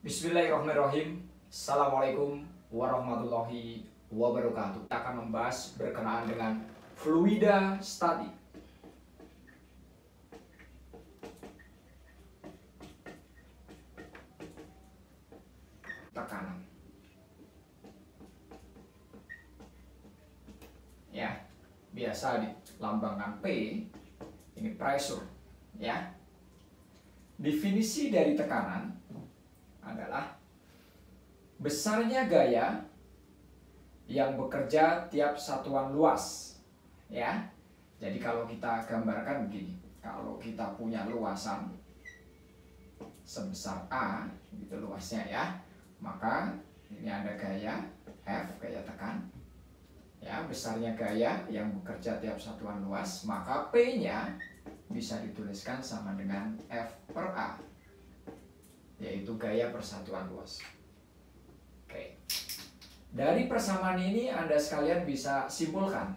Bismillahirrahmanirrahim. Assalamualaikum warahmatullahi wabarakatuh. Kita akan membahas berkenaan dengan fluida statik. Tekanan. Ya, biasa dilambangkan P. Ini pressure, ya. Definisi dari tekanan adalah besarnya gaya yang bekerja tiap satuan luas, ya. Jadi kalau kita gambarkan begini, kalau kita punya luasan sebesar A, gitu luasnya ya, maka ini ada gaya F, gaya tekan, ya, besarnya gaya yang bekerja tiap satuan luas, maka P-nya bisa dituliskan sama dengan F per A, yaitu gaya persatuan luas. Oke. Dari persamaan ini Anda sekalian bisa simpulkan,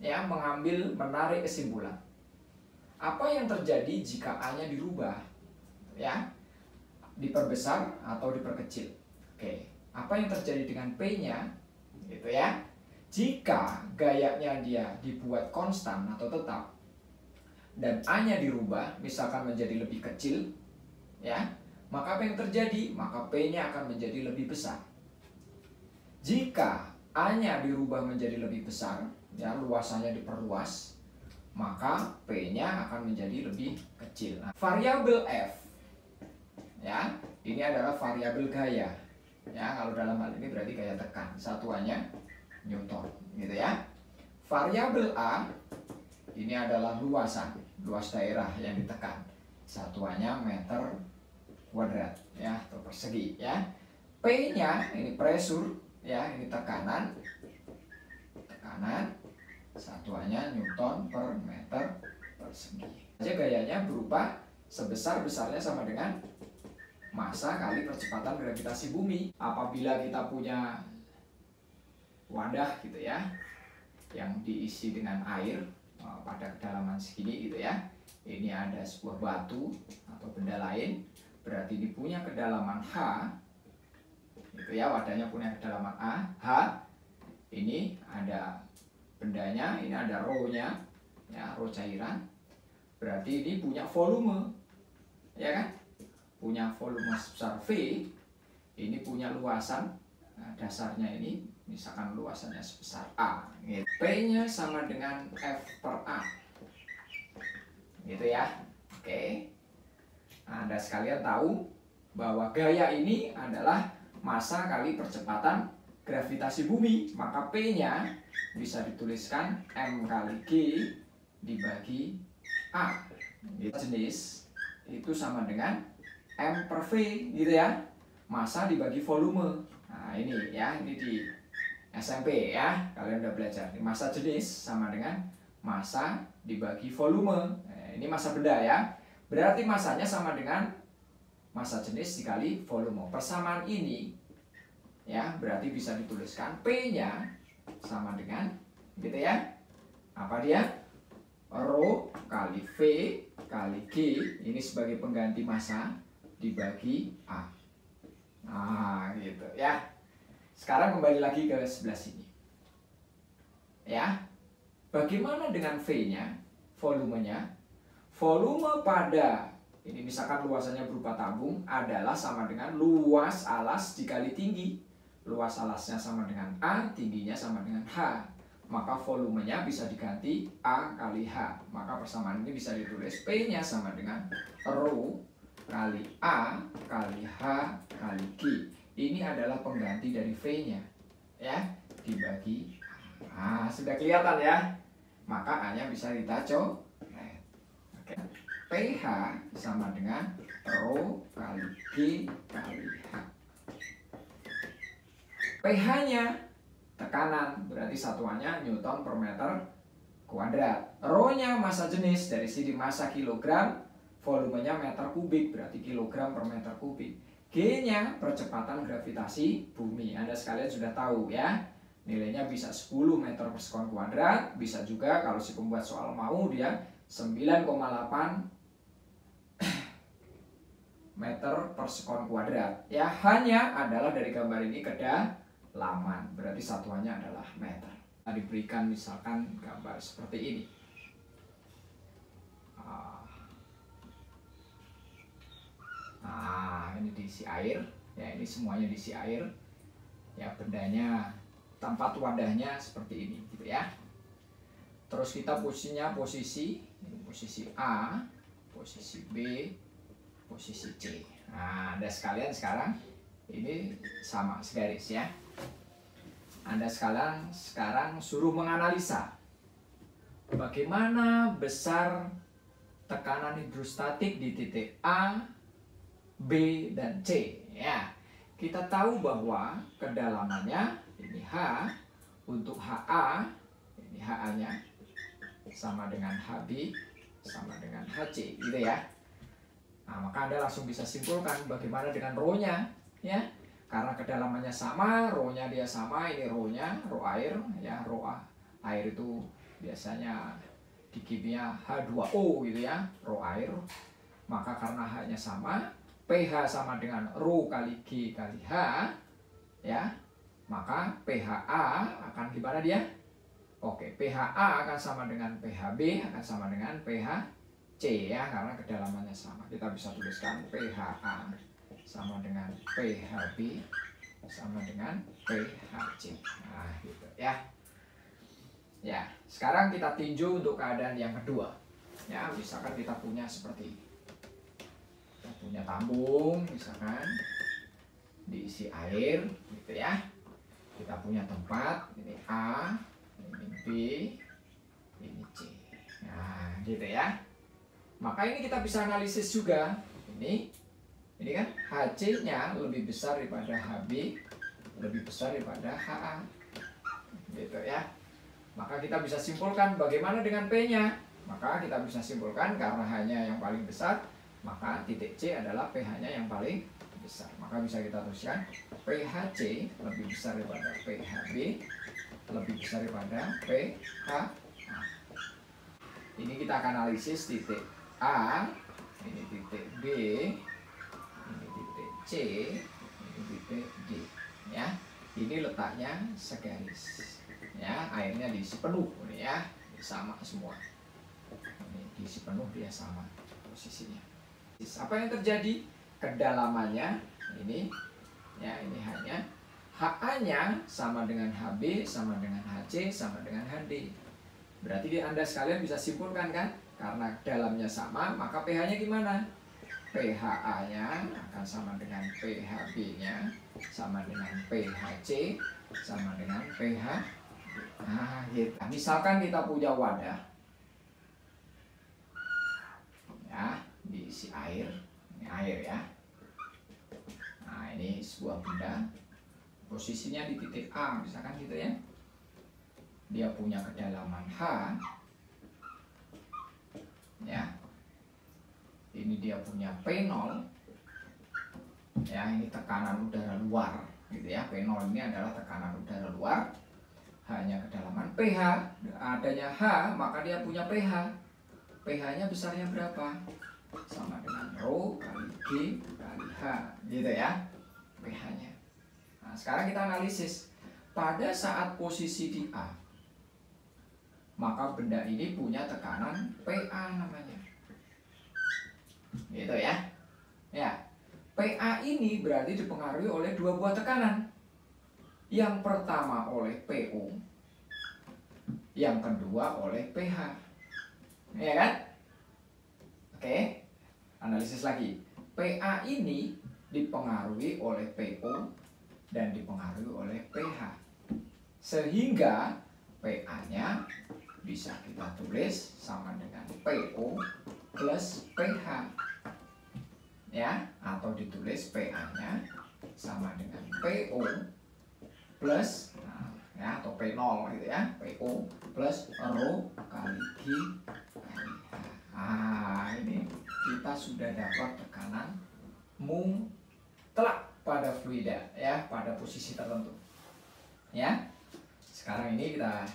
ya, menarik kesimpulan. Apa yang terjadi jika A-nya dirubah, ya, diperbesar atau diperkecil? Oke. Apa yang terjadi dengan P-nya, gitu ya? Jika gayanya dia dibuat konstan atau tetap dan A-nya dirubah, misalkan menjadi lebih kecil, ya, maka apa yang terjadi? Maka P-nya akan menjadi lebih besar. Jika A-nya dirubah menjadi lebih besar, ya, luasannya diperluas, maka P-nya akan menjadi lebih kecil. Nah, variabel F, ya, ini adalah variabel gaya. Ya, kalau dalam hal ini berarti gaya tekan, satuannya Newton, gitu ya. Variabel A ini adalah luasan, luas daerah yang ditekan, satuannya meter kuadrat, ya, atau persegi, ya. P-nya ini pressure, ya, ini tekanan, satuannya Newton per meter persegi. Jadi gayanya berupa sebesar-besarnya sama dengan massa kali percepatan gravitasi bumi. Apabila kita punya wadah, gitu ya, yang diisi dengan air pada kedalaman segini, gitu ya, ini ada sebuah batu atau benda lain, berarti ini punya kedalaman H, gitu ya, wadahnya punya kedalaman H, ini ada bendanya, ini ada rho-nya, ya, rho cairan, berarti ini punya volume, ya kan, punya volume sebesar V, ini punya luasan, nah, dasarnya ini misalkan luasannya sebesar A, gitu. P-nya sama dengan F per A, gitu ya. Oke. Nah, Anda sekalian tahu bahwa gaya ini adalah massa kali percepatan gravitasi bumi, maka P-nya bisa dituliskan M kali G dibagi A. Jenis itu sama dengan M per V, gitu ya. Massa dibagi volume. Nah, ini ya, ini di SMP ya, kalian udah belajar. Massa jenis sama dengan massa dibagi volume. Nah, ini massa benda ya. Berarti massanya sama dengan massa jenis dikali volume. Persamaan ini, ya, berarti bisa dituliskan P-nya sama dengan, gitu ya, apa dia? Rho kali V kali G, ini sebagai pengganti massa, dibagi A. Nah, gitu ya. Sekarang kembali lagi ke sebelah sini, ya. Bagaimana dengan V-nya, volumenya? Volume pada, ini misalkan luasannya berupa tabung, adalah sama dengan luas alas dikali tinggi. Luas alasnya sama dengan A, tingginya sama dengan H. Maka volumenya bisa diganti A kali H. Maka persamaan ini bisa ditulis P-nya sama dengan rho kali A kali H kali G. Ini adalah pengganti dari V-nya, ya, dibagi A. Nah, sudah kelihatan ya? Maka A-nya bisa kita coret. Oke. PH sama dengan rho kali G kali H. PH-nya tekanan, berarti satuannya Newton per meter kuadrat. Rho-nya massa jenis, dari sini massa kilogram, volumenya meter kubik, berarti kilogram per meter kubik. G-nya percepatan gravitasi bumi. Anda sekalian sudah tahu ya, nilainya bisa 10 meter per sekon kuadrat, bisa juga kalau si pembuat soal mau dia 9,8 meter per sekon kuadrat. Ya, hanya adalah dari gambar ini kedalaman. Berarti satuannya adalah meter. Nah, diberikan misalkan gambar seperti ini. Nah, ini diisi air. Ya, ini semuanya diisi air. Ya, bendanya, tempat wadahnya seperti ini, gitu ya. Terus kita posisi A, posisi B, posisi C. Nah, Anda sekalian sekarang ini sama segaris ya. Anda sekarang suruh menganalisa bagaimana besar tekanan hidrostatik di titik A, B, dan C. Ya, kita tahu bahwa kedalamannya ini H, untuk HA, ini HA-nya sama dengan HB sama dengan HC, gitu ya. Nah, maka Anda langsung bisa simpulkan bagaimana dengan rho-nya, ya. Karena kedalamannya sama, rho-nya dia sama, ini rho-nya, rho air, ya, air itu biasanya di kimia H2O gitu ya, rho air. Maka karena H-nya sama, pH sama dengan rho kali G kali H, ya. Maka pHa akan gimana dia? Oke, pHa akan sama dengan pHb, akan sama dengan pHc ya, karena kedalamannya sama. Kita bisa tuliskan pHa sama dengan pHb sama dengan pHc. Nah, gitu ya. Ya, sekarang kita tinjau untuk keadaan yang kedua. Ya, misalkan kita punya seperti ini. Kita punya tabung, misalkan diisi air, gitu ya. Kita punya tempat, ini A, ini B, ini C. Nah, gitu ya. Maka ini kita bisa analisis juga. Ini kan HC-nya lebih besar daripada HB, lebih besar daripada HA. Gitu ya. Maka kita bisa simpulkan bagaimana dengan P-nya. Maka kita bisa simpulkan karena H-nya yang paling besar, maka titik C adalah pH-nya yang paling besar. Maka bisa kita tuliskan pHc lebih besar daripada pHb, lebih besar daripada pH. Ini kita akan analisis titik A, ini titik B, ini titik C, ini titik D. Ya, ini letaknya segaris. Ya, airnya diisi penuh, ini ya, sama semua. Ini diisi penuh, dia sama posisinya. Apa yang terjadi? Kedalamannya ini, ya, ini H-nya. HA-nya sama dengan HB, sama dengan HC, sama dengan HD. Berarti Anda sekalian bisa simpulkan kan? Karena dalamnya sama, maka pH-nya gimana? pHa-nya akan sama dengan pHb-nya, sama dengan pHc, sama dengan pH. Nah, gitu. Misalkan kita punya wadah, ya, diisi air, ini air ya. Nah, ini sebuah benda, posisinya di titik A, misalkan gitu ya. Dia punya kedalaman H, ya. Ini dia punya P0, ya. Ini tekanan udara luar, gitu ya. P0 ini adalah tekanan udara luar. Hanya kedalaman pH, adanya H, maka dia punya pH. pH-nya besarnya berapa? Sama dengan rho kali G kali H, gitu ya, pH-nya. Nah, sekarang kita analisis. Pada saat posisi di A, maka benda ini punya tekanan PA namanya. Gitu ya. Ya. PA ini berarti dipengaruhi oleh dua buah tekanan. Yang pertama oleh PO, yang kedua oleh pH. Ya kan? Oke. Analisis lagi. PA ini dipengaruhi oleh PO dan dipengaruhi oleh pH. Sehingga PA-nya bisa kita tulis sama dengan PO plus pH. Ya, atau ditulis PA-nya sama dengan PO plus, nah, ya, atau P0 gitu ya, PO plus rho kali G kali H. Nah, ini kita sudah dapat tekanan mutlak pada fluida, ya, pada posisi tertentu. Ya, sekarang ini kita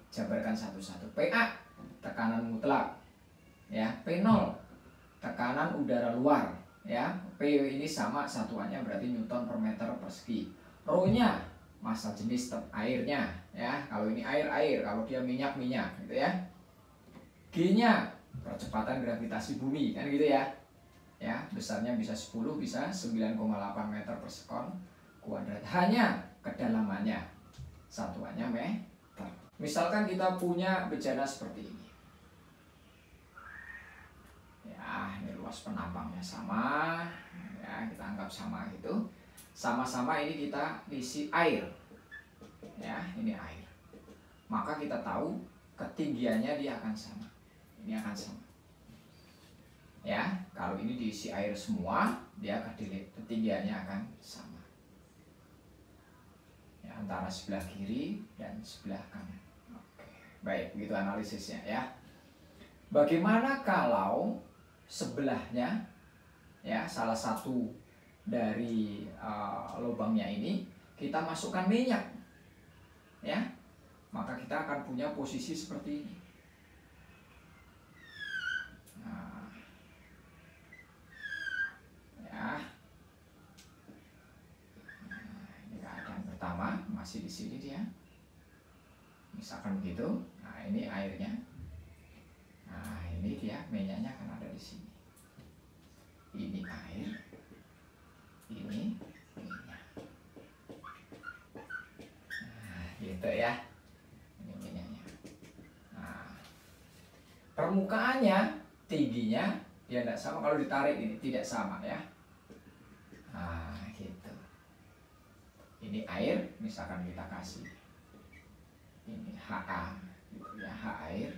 jabarkan satu-satu. PA tekanan mutlak, ya. P0 tekanan udara luar, ya. P ini sama satuannya berarti Newton per meter persegi. Rho-nya massa jenis airnya, ya. Kalau ini air, kalau dia minyak gitu ya. G-nya percepatan gravitasi bumi, kan gitu ya. Ya, besarnya bisa 10, bisa 9,8 meter per sekon kuadrat. Hanya kedalamannya, satuannya meter. Misalkan kita punya bejana seperti ini. Ya, ini luas penampangnya sama, ya, kita anggap sama gitu. Sama-sama ini kita isi air, ya, ini air. Maka kita tahu ketinggiannya dia akan sama. Ini akan sama. Ya, kalau ini diisi air semua, dia ketinggiannya akan sama. Ya, antara sebelah kiri dan sebelah kanan. Oke, baik, begitu analisisnya ya. Bagaimana kalau sebelahnya, ya, salah satu dari lubangnya ini kita masukkan minyak, ya, maka kita akan punya posisi seperti ini. Nah, ya, ini keadaan pertama masih di sini dia, misalkan begitu. Nah, ini airnya. Nah, ini dia minyaknya akan ada di sini. Ini air, ini minyak. Nah, gitu ya. Ini minyaknya. Nah, permukaannya, tingginya dia tidak sama. Kalau ditarik ini tidak sama ya. Nah, gitu. Ini air, misalkan kita kasih ini HA, gitu ya, H air.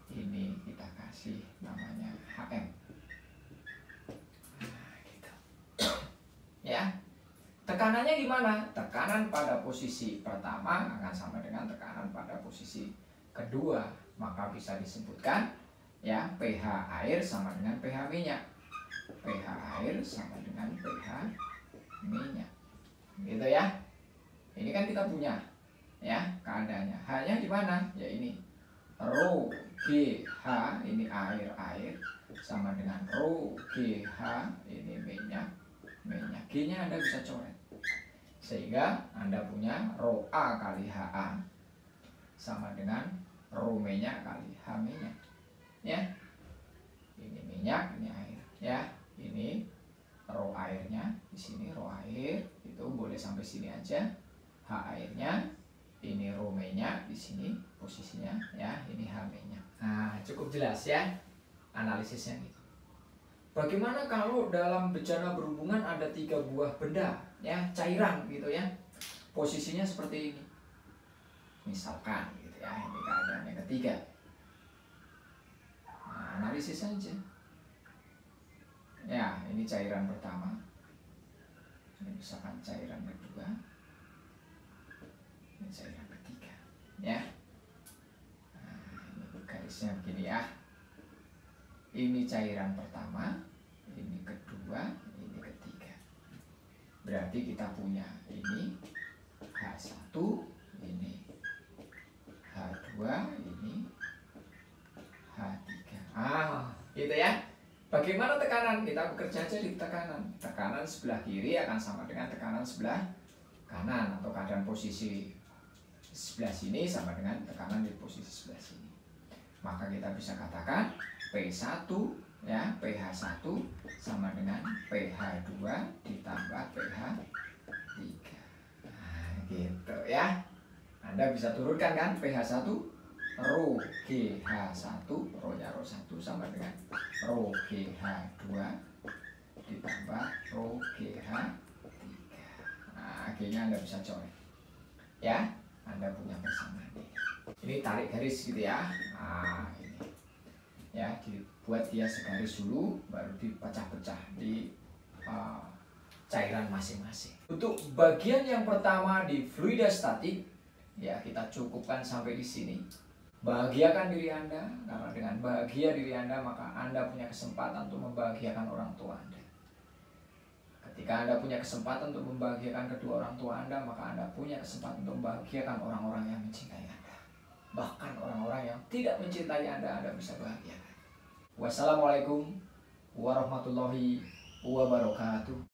Ini kita kasih namanya HM. Nah, gitu. Ya. Tekanannya gimana? Tekanan pada posisi pertama akan sama dengan tekanan pada posisi kedua. Maka bisa disebutkan, ya, pH air sama dengan pH minyak. pH air sama dengan pH minyak. Gitu ya. Ini kan kita punya, ya, keadaannya. Hanya di mana? Ya ini. Rho GH ini air sama dengan Rho GH ini minyak. G-nya Anda bisa coret. Sehingga Anda punya Rho A kali HA sama dengan Rho minyak kali H minyak. Ya. Ini minyak, ini air, ya. Ini Rho airnya di sini, Rho air itu boleh sampai sini aja. H airnya, ini Rho minyak di sini posisinya, ya. Ini H minyak. Nah, cukup jelas ya analisisnya gitu. Bagaimana kalau dalam bejana berhubungan ada 3 buah benda, ya, cairan gitu ya. Posisinya seperti ini. Misalkan gitu ya, ini keadaan yang ketiga. Nah, analisis saja. Ya, ini cairan pertama. Ini misalkan cairan kedua. Ini cairan ketiga, ya. Nah, ini garisnya begini ya. Ini cairan pertama, ini kedua, ini ketiga. Berarti kita punya ini H1, ini H2, ini H3. Gitu ya. Bagaimana tekanan? Kita bekerja aja di tekanan. Tekanan sebelah kiri akan sama dengan tekanan sebelah kanan, atau keadaan posisi sebelah sini sama dengan tekanan di posisi sebelah sini. Maka kita bisa katakan P1, ya, pH1 sama dengan pH2 ditambah pH3. Nah, gitu ya. Anda bisa turunkan kan pH1, Rho GH1, Rho-nya Rho1 sama dengan Rho GH2 ditambah Rho GH3. Nah, G-nya Anda bisa coret. Ya, Anda punya persamaan ini. Ini tarik garis gitu ya. Nah, ini. Ya, dibuat dia segaris dulu, baru dipecah-pecah di cairan masing-masing. Untuk bagian yang pertama di fluida statik, ya, kita cukupkan sampai di sini. Bahagiakan diri Anda, karena dengan bahagia diri Anda maka Anda punya kesempatan untuk membahagiakan orang tua Anda. Ketika Anda punya kesempatan untuk membahagiakan kedua orang tua Anda, maka Anda punya kesempatan untuk membahagiakan orang-orang yang mencintai Anda. Bahkan orang-orang yang tidak mencintai Anda bisa bahagiakan. Wassalamualaikum warahmatullahi wabarakatuh.